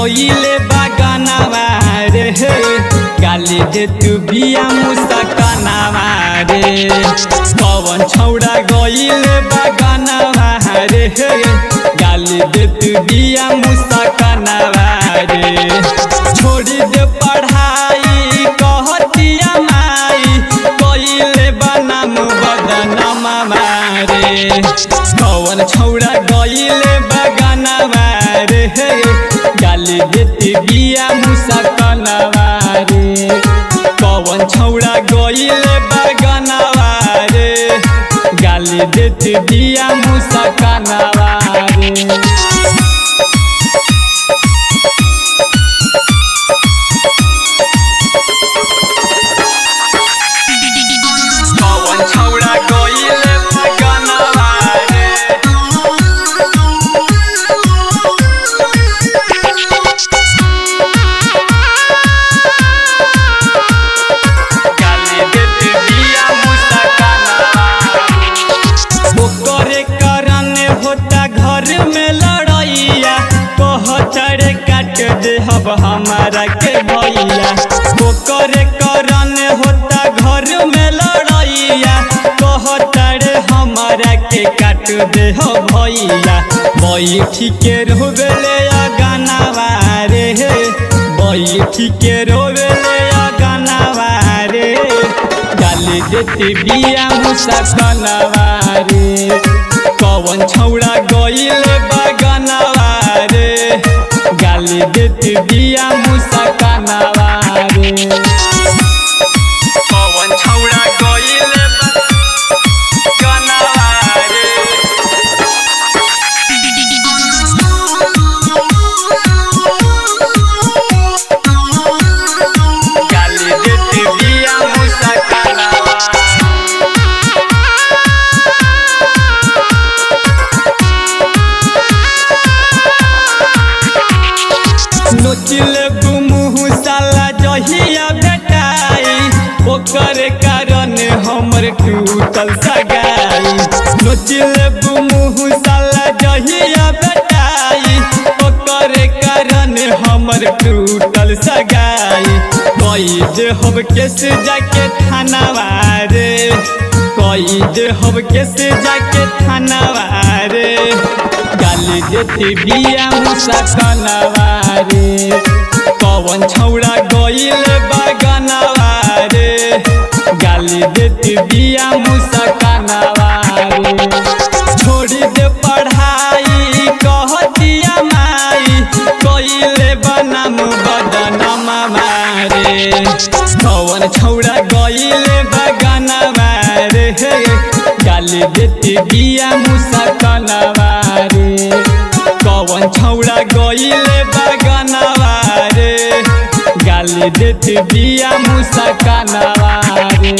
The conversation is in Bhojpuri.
गईले बागानवा रे गाली दे तू बिया मुसकानवा रे कौन छौड़ा गईले बागानवा रे गाली दे तू बिया मुसकानवा रे छोड़ी दे पढ़ाई कहतिया माई कईले बनाम बदनामा रे कौन छौड़ा गईले बागानवा रे गाली देती बिया मुसकानवा रे कौन छौड़ा गईले बागानवा रे गाली देती बिया मुसकानवा रे घर में लड़ैया कह चढ़े काट दे हब हमारा के भैया ओकरे करन होता घर में लड़ैया कह चढ़े हमारा के काट दे हो भैया बैठी के रोवेले गानावा रे बैठी के रोवेले गानावा रे गाली देती बिया मुसकानवा रे कौन छौड़ा गईले बागानवा रे गाली देती बिया मुसकानवा रे कौन छौड़ा गईले बागानवा रे गाली देती बिया मुसकानवा नोचिले मुँह साला जहिया बेटाई ओकर कारण हमर टूटल सगाई नोचिले मुँह साला जहिया बेटाई ओकर कारण हमर टूटल सगाई कई दे हम केस जाके थानावा रे कई दे हम केस जाके थानावा रे गाली देती बिया मुसकानवा रे कौन छौड़ा गईले बागानवा रे गाली देती बिया मुसकानवा रे छोड़ी दे पढ़ाई कहतिया माई कईले बनाम बदनामा रे कौन छौड़ा गईले बागानवा रे गाली देती बिया मुसकानवा रे कौन छौड़ा गईले बागानवा रे गाली देती बिया मुसकानवा रे।